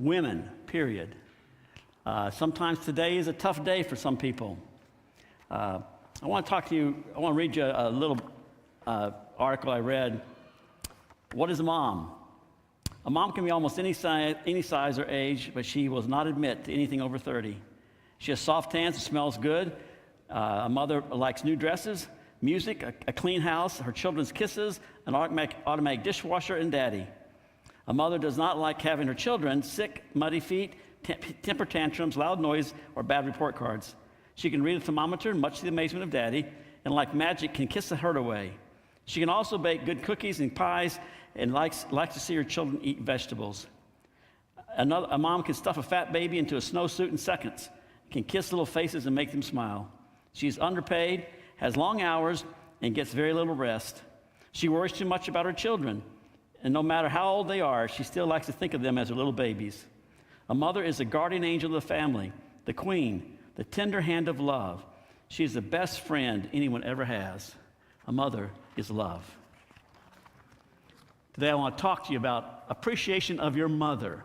women, period. Sometimes today is a tough day for some people. I want to talk to you, I want to read you a little article I read. What is a mom? A mom can be almost any size or age, but she will not admit to anything over 30. She has soft hands and smells good. A mother likes new dresses, music, a clean house, her children's kisses, an automatic dishwasher, and daddy. A mother does not like having her children sick, muddy feet, temper tantrums, loud noise, or bad report cards. She can read a thermometer, much to the amazement of daddy, and like magic can kiss the hurt away. She can also bake good cookies and pies and likes to see her children eat vegetables. A mom can stuff a fat baby into a snowsuit in seconds, can kiss little faces and make them smile. She's underpaid, has long hours, and gets very little rest. She worries too much about her children, and no matter how old they are, she still likes to think of them as her little babies. A mother is the guardian angel of the family, the queen, the tender hand of love. She is the best friend anyone ever has. A mother is love. Today I want to talk to you about appreciation of your mother.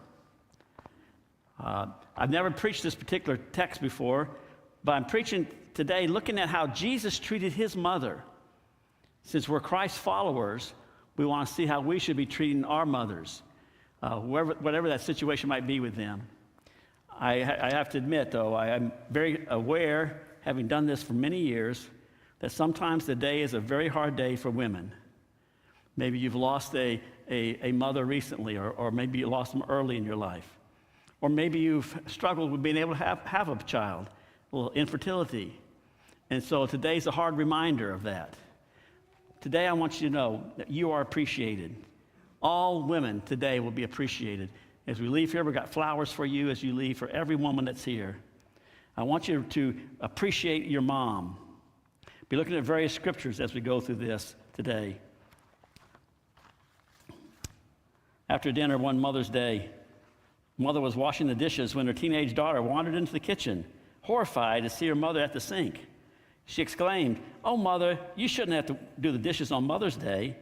I've never preached this particular text before, but I'm preaching today looking at how Jesus treated his mother. Since we're Christ followers, we want to see how we should be treating our mothers, whatever that situation might be with them. I have to admit, though, I am very aware, having done this for many years, that sometimes the day is a very hard day for women. Maybe you've lost a mother recently, or maybe you lost them early in your life. Or maybe you've struggled with being able to have a child, a little infertility. And so today's a hard reminder of that. Today I want you to know that you are appreciated. All women today will be appreciated. As we leave here, we've got flowers for you as you leave, for every woman that's here. I want you to appreciate your mom. Be looking at various scriptures as we go through this today. After dinner one Mother's Day, mother was washing the dishes when her teenage daughter wandered into the kitchen, horrified to see her mother at the sink. She exclaimed, "Oh, Mother, you shouldn't have to do the dishes on Mother's Day."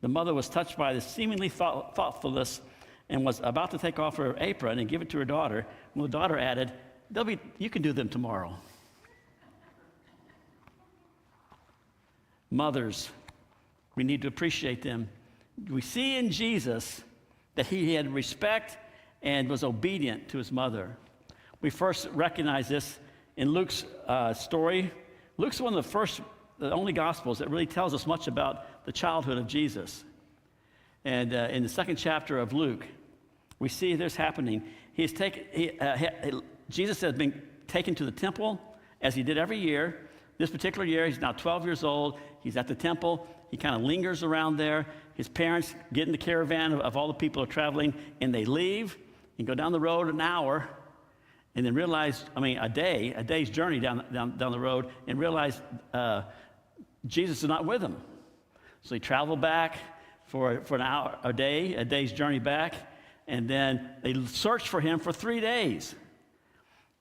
The mother was touched by the seemingly thoughtfulness and was about to take off her apron and give it to her daughter, when the daughter added, "You can do them tomorrow." Mothers, we need to appreciate them. We see in Jesus that he had respect and was obedient to his mother. We first recognize this in Luke's story. Luke's one of the only Gospels that really tells us much about the childhood of Jesus. And in the second chapter of Luke, we see this happening. Jesus has been taken to the temple, as he did every year. This particular year, he's now 12 years old. He's at the temple. He kind of lingers around there. His parents get in the caravan of all the people who are traveling, and they leave and go down the road an hour, and then realize, a day's journey down the road, and realize Jesus is not with them. So they travel back for an hour, a day's journey back, and then they search for him for 3 days.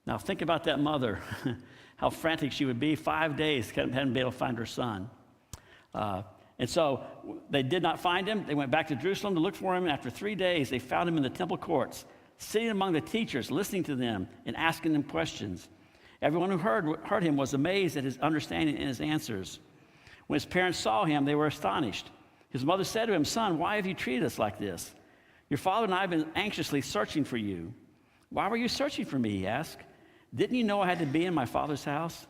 Now think about that mother, how frantic she would be. 5 days, hadn't been able to find her son. And so they did not find him. They went back to Jerusalem to look for him, and after 3 days, they found him in the temple courts, sitting among the teachers, listening to them and asking them questions. Everyone who heard him was amazed at his understanding and his answers. When his parents saw him, they were astonished. His mother said to him, "Son, why have you treated us like this? Your father and I have been anxiously searching for you." "Why were you searching for me?" he asked. "Didn't you know I had to be in my father's house?"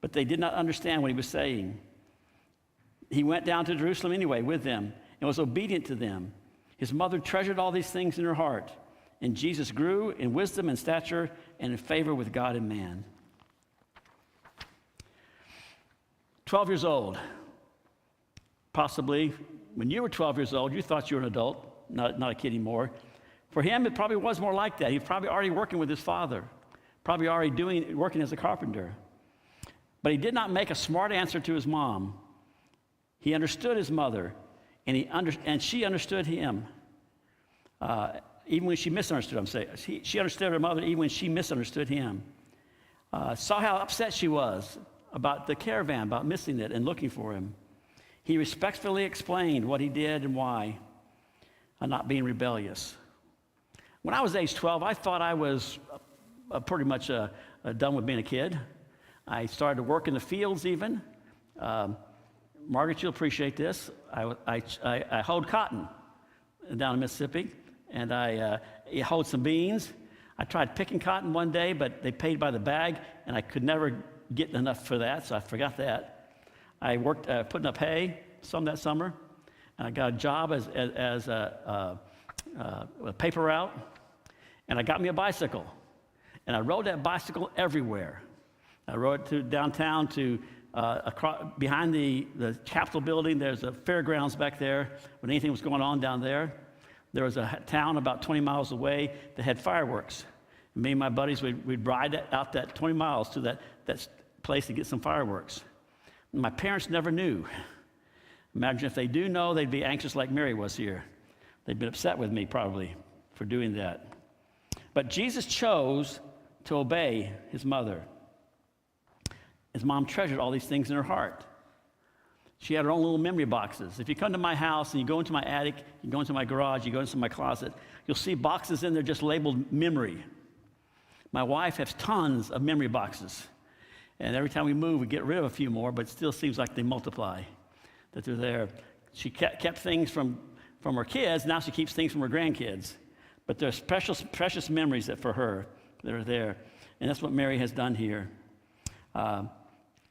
But they did not understand what he was saying. He went down to Jerusalem anyway with them and was obedient to them. His mother treasured all these things in her heart, and Jesus grew in wisdom and stature and in favor with God and man. 12 years old. Possibly when you were 12 years old, you thought you were an adult, not a kid anymore. For him, it probably was more like that. He was probably already working with his father, probably already working as a carpenter. But he did not make a smart answer to his mom. He understood his mother, and she understood him. Even when she misunderstood, she understood her mother even when she misunderstood him. Saw how upset she was about the caravan, about missing it and looking for him. He respectfully explained what he did and why, not being rebellious. When I was age 12, I thought I was pretty much done with being a kid. I started to work in the fields even. Margaret, you'll appreciate this. I hoed cotton down in Mississippi, and I hoed some beans. I tried picking cotton one day, but they paid by the bag, and I could never get enough for that, so I forgot that. I worked putting up hay some that summer, and I got a job as a paper route, and I got me a bicycle, and I rode that bicycle everywhere. I rode it to downtown to behind the Capitol building. There's a fairgrounds back there. When anything was going on down there, there was a town about 20 miles away that had fireworks. And me and my buddies, we'd ride out that 20 miles to that place to get some fireworks. And my parents never knew. Imagine if they do know, they'd be anxious like Mary was here. They'd been upset with me probably for doing that. But Jesus chose to obey his mother. His mom treasured all these things in her heart. She had her own little memory boxes. If you come to my house and you go into my attic, you go into my garage, you go into my closet, you'll see boxes in there just labeled memory. My wife has tons of memory boxes. And every time we move, we get rid of a few more, but it still seems like they multiply, that they're there. She kept things from her kids. Now she keeps things from her grandkids. But there's precious memories that for her that are there. And that's what Mary has done here.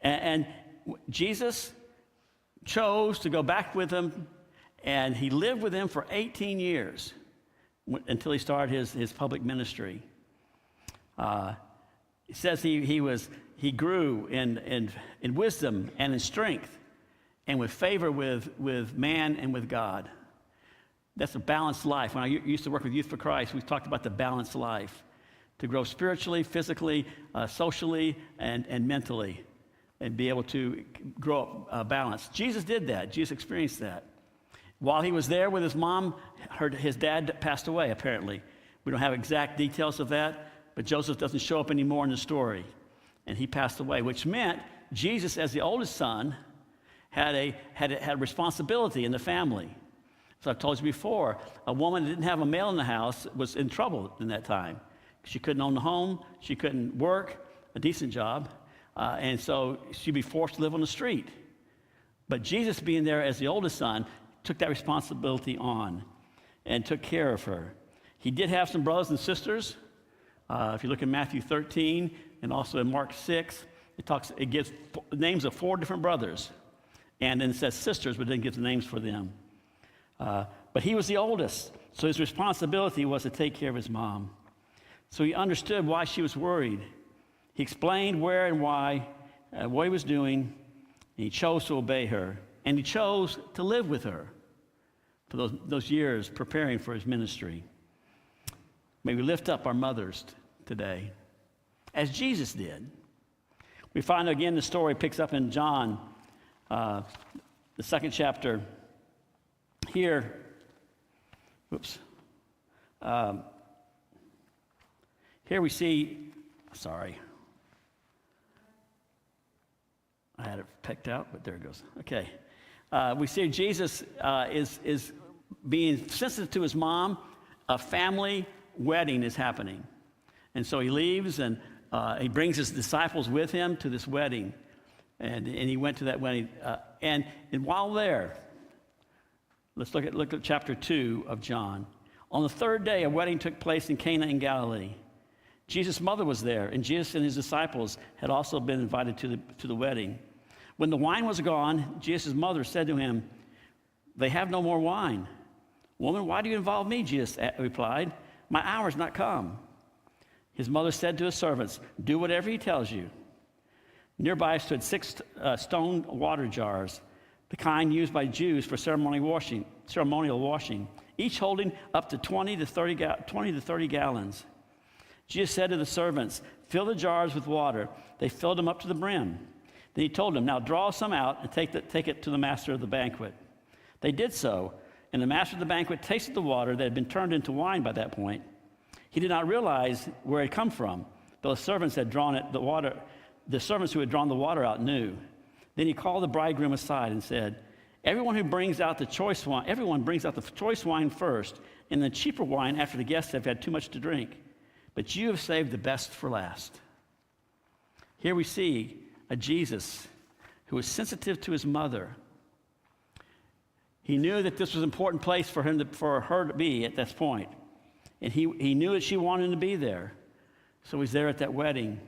And Jesus chose to go back with him, and he lived with him for 18 years until he started his public ministry. It says he grew in wisdom and in strength and with favor with man and with God. That's a balanced life. When I used to work with Youth for Christ, we talked about the balanced life, to grow spiritually, physically, socially, and mentally, and be able to grow up balanced. Jesus did that. Jesus experienced that. While he was there with his mom, his dad passed away, apparently. We don't have exact details of that, but Joseph doesn't show up anymore in the story. And he passed away, which meant Jesus, as the oldest son, had a responsibility in the family. So I've told you before, a woman that didn't have a male in the house was in trouble in that time. She couldn't own the home, she couldn't work a decent job, and so she'd be forced to live on the street. But Jesus, being there as the oldest son, took that responsibility on and took care of her. He did have some brothers and sisters. If you look in Matthew 13 and also in Mark 6, it gives names of 4 different brothers, and then it says sisters, but then gives names for them. But he was the oldest, so his responsibility was to take care of his mom. So he understood why she was worried. He explained where and why, what he was doing, and he chose to obey her. And he chose to live with her for those years preparing for his ministry. May we lift up our mothers today, as Jesus did. We find again the story picks up in John, the 2nd chapter. Here, here we see, sorry, I had it picked out, but there it goes. Okay, we see Jesus is being sensitive to his mom. A family wedding is happening, and so he leaves and he brings his disciples with him to this wedding, and he went to that wedding. And while there, let's look at chapter 2 of John. On the 3rd day, a wedding took place in Cana in Galilee. Jesus' mother was there, and Jesus and his disciples had also been invited to the wedding. When the wine was gone, Jesus' mother said to him, "They have no more wine." "Woman, why do you involve me?" Jesus replied. "My hour has not come." His mother said to his servants, "Do whatever he tells you." Nearby stood 6 stone water jars, the kind used by Jews for ceremonial washing, each holding up to 20 to 30 gallons. Jesus said to the servants, "Fill the jars with water." They filled them up to the brim. Then he told them, "Now draw some out and take it to the master of the banquet." They did so, and the master of the banquet tasted the water that had been turned into wine by that point. He did not realize where it had come from, though the servants who had drawn the water out knew. Then he called the bridegroom aside and said, everyone brings out the choice wine first, and the cheaper wine after the guests have had too much to drink. But you have saved the best for last. Here we see a Jesus who was sensitive to his mother. He knew that this was an important place for her to be at this point. And he knew that she wanted him to be there. So he's there at that wedding.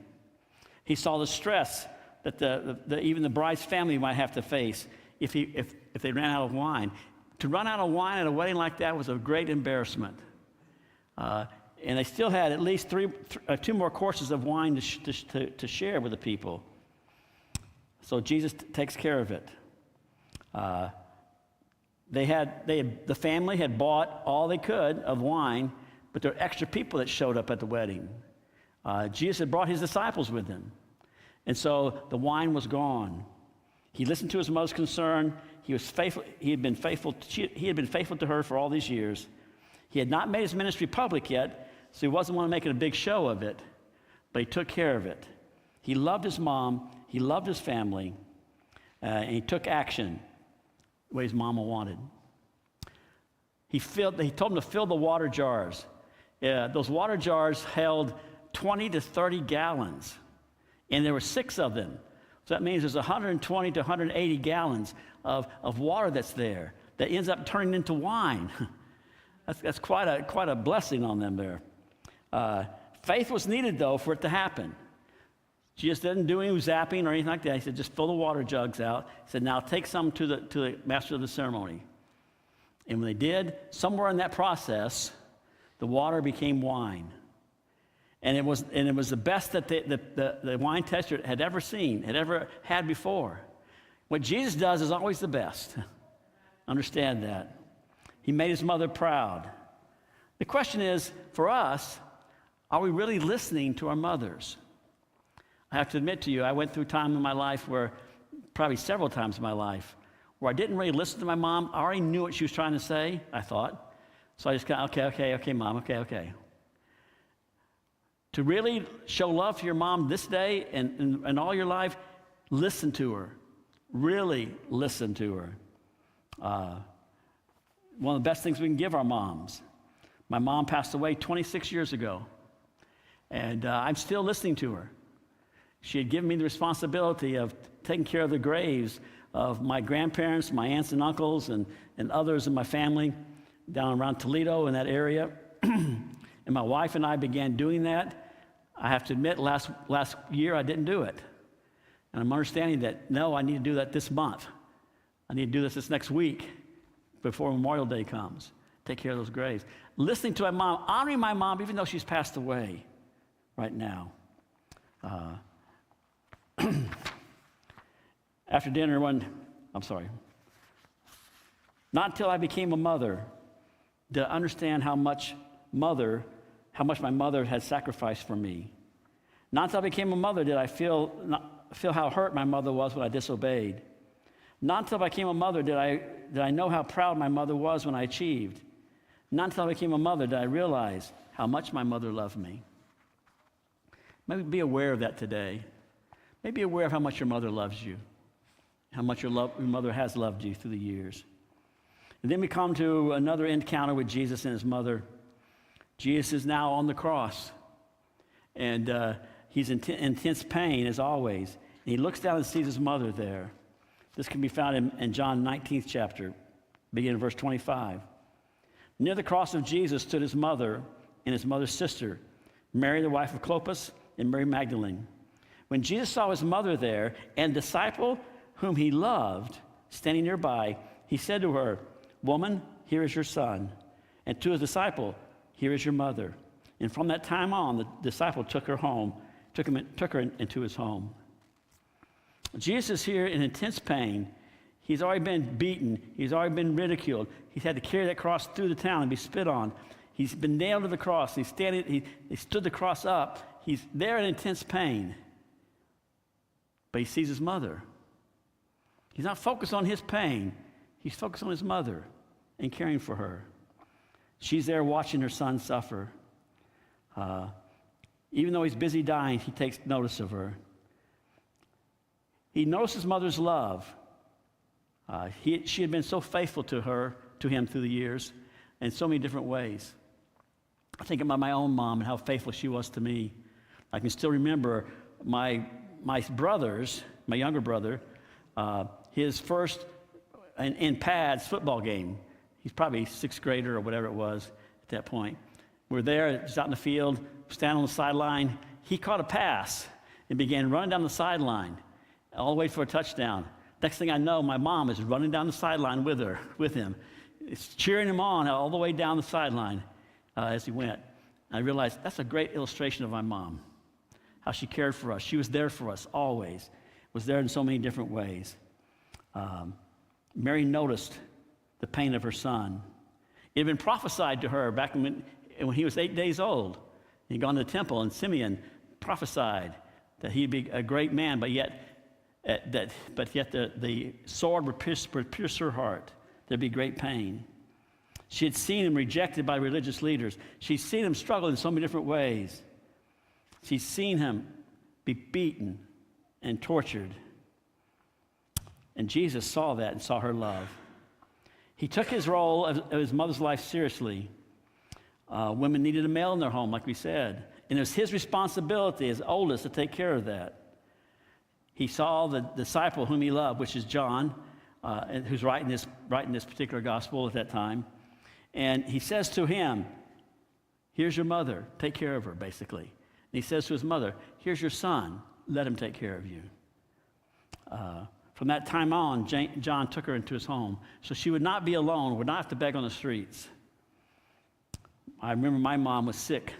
He saw the stress that even the bride's family might have to face if they ran out of wine. To run out of wine at a wedding like that was a great embarrassment. And they still had at least two more courses of wine to share with the people. So Jesus takes care of it. The family had bought all they could of wine, but there were extra people that showed up at the wedding. Jesus had brought his disciples with him. And so the wine was gone. He listened to his mother's concern. He was faithful. He had been faithful to her for all these years. He had not made his ministry public yet, so he wasn't want to make a big show of it, but he took care of it. He loved his mom. He loved his family, and he took action the way his mama wanted. He told him to fill the water jars. Those water jars held 20 to 30 gallons, and there were 6 of them. So that means there's 120 to 180 gallons of water that's there that ends up turning into wine. That's quite a blessing on them there. Faith was needed, though, for it to happen. Jesus didn't do any zapping or anything like that. He said, just fill the water jugs out. He said, now take some to the master of the ceremony. And when they did, somewhere in that process, the water became wine. And it was the best that the wine tester had ever seen, had ever had before. What Jesus does is always the best. Understand that. He made his mother proud. The question is, for us, are we really listening to our mothers? I have to admit to you, I went through a time in my life where, probably several times in my life, where I didn't really listen to my mom. I already knew what she was trying to say, I thought. So I just got, okay, Mom, okay. To really show love to your mom this day and all your life, listen to her. Really listen to her. One of the best things we can give our moms. My mom passed away 26 years ago, and I'm still listening to her. She had given me the responsibility of taking care of the graves of my grandparents, my aunts and uncles, and others in my family down around Toledo in that area. And my wife and I began doing that. I have to admit, last year I didn't do it. And I'm understanding that, no, I need to do that this month. I need to do this next week before Memorial Day comes. Take care of those graves. Listening to my mom, honoring my mom, even though she's passed away right now. After dinner not until I became a mother did I understand how much my mother had sacrificed for me. Not until I became a mother did I feel how hurt my mother was when I disobeyed. Not until I became a mother did I know how proud my mother was when I achieved. Not until I became a mother did I realize how much my mother loved me. Maybe be aware of that today. Maybe be aware of how much your mother loves you, how much your mother has loved you through the years. And then we come to another encounter with Jesus and his mother. Jesus is now on the cross, and he's in intense pain as always. And he looks down and sees his mother there. This can be found in John 19th chapter, beginning in verse 25. Near the cross of Jesus stood his mother and his mother's sister, Mary, the wife of Clopas, and Mary Magdalene. When Jesus saw his mother there and the disciple whom he loved standing nearby, he said to her, "Woman, here is your son." And to his disciple, "Here is your mother." And from that time on, the disciple took her into his home. Jesus is here in intense pain. He's already been beaten. He's already been ridiculed. He's had to carry that cross through the town and be spit on. He's been nailed to the cross. He stood the cross up. He's there in intense pain. But he sees his mother. He's not focused on his pain. He's focused on his mother and caring for her. She's there watching her son suffer. Even though he's busy dying, he takes notice of her. He knows his mother's love. She had been so faithful to him through the years in so many different ways. I think about my own mom and how faithful she was to me. I can still remember my brothers, my younger brother, his first in pads football game. He's probably sixth grader or whatever it was at that point. We're there, just out in the field, standing on the sideline. He caught a pass and began running down the sideline, all the way for a touchdown. Next thing I know, my mom is running down the sideline with him. It's cheering him on all the way down the sideline as he went. I realized that's a great illustration of my mom, how she cared for us. She was there for us always, was there in so many different ways. Mary noticed the pain of her son. It had been prophesied to her back when he was 8 days old. He'd gone to the temple, and Simeon prophesied that he'd be a great man, but yet the sword would pierce her heart. There'd be great pain. She had seen him rejected by religious leaders. She'd seen him struggle in so many different ways. She'd seen him be beaten and tortured. And Jesus saw that and saw her love. He took his role of his mother's life seriously. Women needed a male in their home, like we said. And it was his responsibility as oldest to take care of that. He saw the disciple whom he loved, which is John, who's writing this particular gospel at that time. And he says to him, here's your mother, take care of her, basically. And he says to his mother, here's your son, let him take care of you. From that time on, John took her into his home, so she would not be alone, would not have to beg on the streets. I remember my mom was sick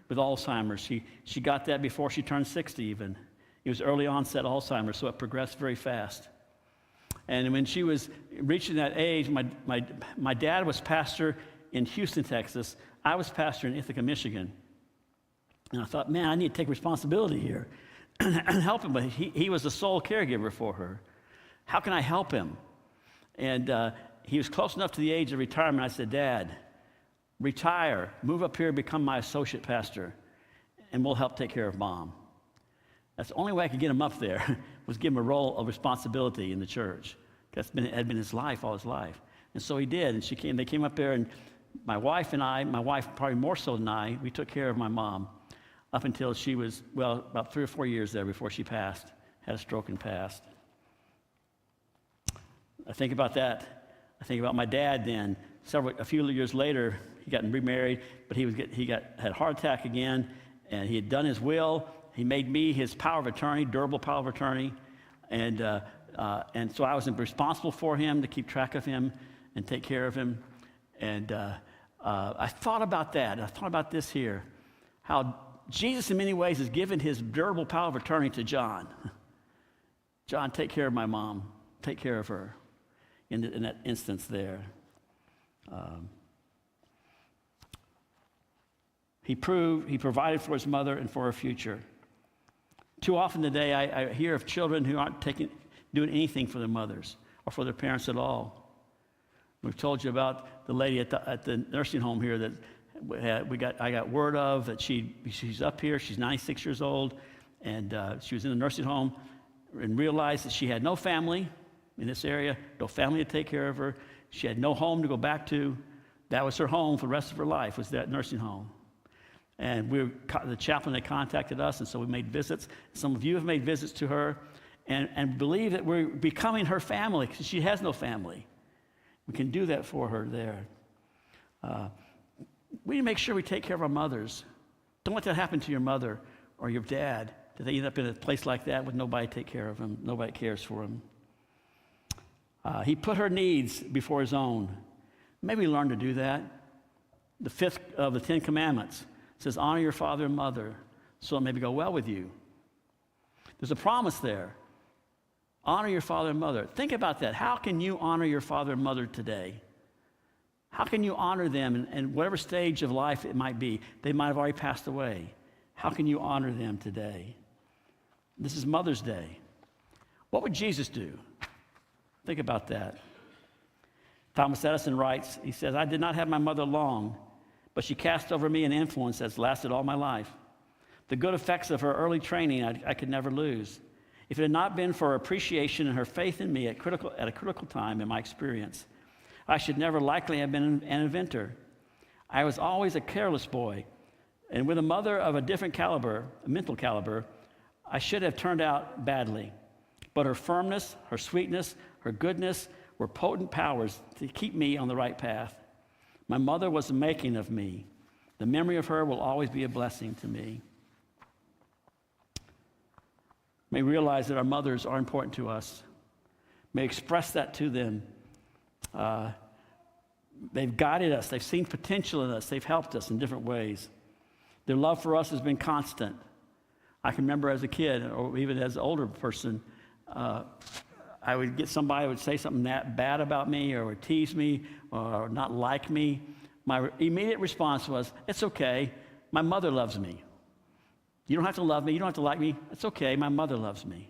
with Alzheimer's. She got that before she turned 60 even. It was early onset Alzheimer's, so it progressed very fast. And when she was reaching that age, my dad was pastor in Houston, Texas. I was pastor in Ithaca, Michigan. And I thought, man, I need to take responsibility here and help him. But he was the sole caregiver for her. How can I help him? And he was close enough to the age of retirement. I said, Dad, retire, move up here, become my associate pastor, and we'll help take care of Mom. That's the only way I could get him up there, was give him a role of responsibility in the church. Had been his life, all his life. And so he did, and they came up there, and my wife probably more so than I, we took care of my mom up until she was, about 3 or 4 years there before she passed, had a stroke and passed. I think about that. I think about my dad then. A few years later, he got remarried, but had a heart attack again, and he had done his will. He made me his power of attorney, durable power of attorney, and so I was responsible for him, to keep track of him and take care of him. And I thought about that. I thought about this here, how Jesus in many ways has given his durable power of attorney to John. John, take care of my mom. Take care of her in that instance there. He provided for his mother and for her future. Too often today, I hear of children who aren't doing anything for their mothers or for their parents at all. We've told you about the lady at the nursing home here that I got word of that she's up here. She's 96 years old, and she was in the nursing home and realized that she had no family in this area, no family to take care of her. She had no home to go back to. That was her home for the rest of her life, was that nursing home. And the chaplain had contacted us, and so we made visits. Some of you have made visits to her and believe that we're becoming her family because she has no family. We can do that for her there. We need to make sure we take care of our mothers. Don't let that happen to your mother or your dad, that they end up in a place like that with nobody to take care of them, nobody cares for them. He put her needs before his own. Maybe learn to do that. The 5th of the 10 Commandments says, honor your father and mother, so it may go well with you. There's a promise there. Honor your father and mother. Think about that. How can you honor your father and mother today? How can you honor them in whatever stage of life it might be? They might have already passed away. How can you honor them today? This is Mother's Day. What would Jesus do? Think about that. Thomas Edison writes, he says, I did not have my mother long, but she cast over me an influence that's lasted all my life. The good effects of her early training I could never lose. If it had not been for her appreciation and her faith in me at a critical time in my experience, I should never likely have been an inventor. I was always a careless boy, and with a mother of a different caliber, a mental caliber, I should have turned out badly. But her firmness, her sweetness, her goodness were potent powers to keep me on the right path. My mother was the making of me. The memory of her will always be a blessing to me. May we realize that our mothers are important to us. May express that to them. They've guided us. They've seen potential in us. They've helped us in different ways. Their love for us has been constant. I can remember as a kid, or even as an older person, I would get somebody who would say something bad about me, or would tease me, or not like me. My immediate response was, it's okay, my mother loves me. You don't have to love me, you don't have to like me, it's okay, my mother loves me.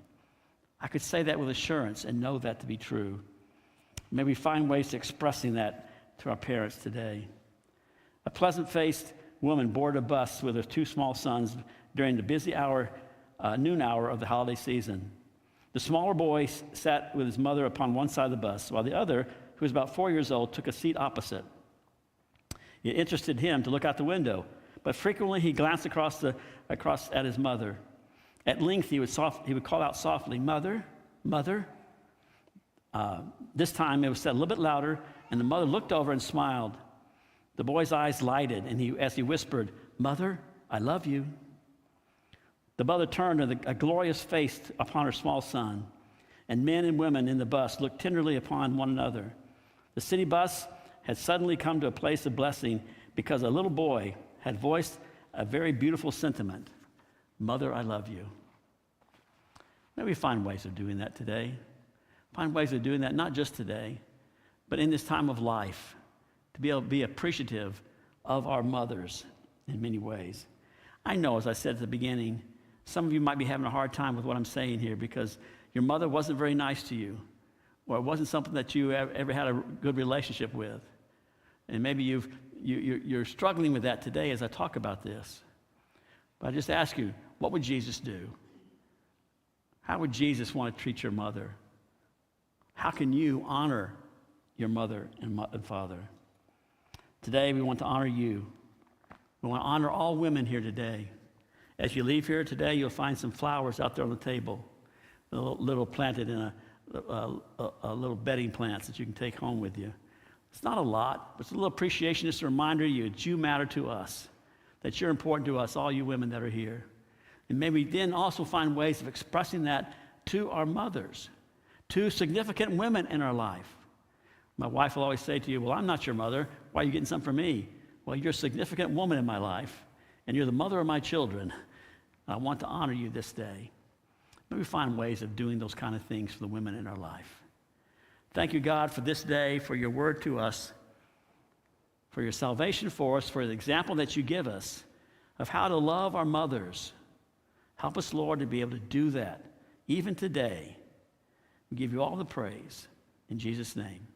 I could say that with assurance and know that to be true. May we find ways to expressing that to our parents today. A pleasant-faced woman boarded a bus with her 2 small sons during the busy noon hour of the holiday season. The smaller boy sat with his mother upon one side of the bus, while the other, who was about 4 years old, took a seat opposite. It interested him to look out the window, but frequently he glanced across at his mother. At length, he would call out softly, "Mother, mother." This time, it was said a little bit louder, and the mother looked over and smiled. The boy's eyes lighted, and as he whispered, "Mother, I love you." The mother turned a glorious face upon her small son, and men and women in the bus looked tenderly upon one another. The city bus had suddenly come to a place of blessing because a little boy had voiced a very beautiful sentiment. "Mother, I love you." May we find ways of doing that today. Find ways of doing that not just today, but in this time of life, to be able to be appreciative of our mothers in many ways. I know, as I said at the beginning, some of you might be having a hard time with what I'm saying here because your mother wasn't very nice to you, or it wasn't something that you ever had a good relationship with. And maybe you're struggling with that today as I talk about this. But I just ask you, what would Jesus do? How would Jesus want to treat your mother? How can you honor your mother and father? Today, we want to honor you. We want to honor all women here today. As you leave here today, you'll find some flowers out there on the table, little planted in a little bedding plants that you can take home with you. It's not a lot, but it's a little appreciation, just a reminder to you that you matter to us, that you're important to us, all you women that are here. And maybe then also find ways of expressing that to our mothers, to significant women in our life. My wife will always say to you, "Well, I'm not your mother. Why are you getting something from me?" Well, you're a significant woman in my life, and you're the mother of my children. I want to honor you this day. Maybe find ways of doing those kind of things for the women in our life. Thank you, God, for this day, for your word to us, for your salvation for us, for the example that you give us of how to love our mothers. Help us, Lord, to be able to do that even today. We give you all the praise. In Jesus' name.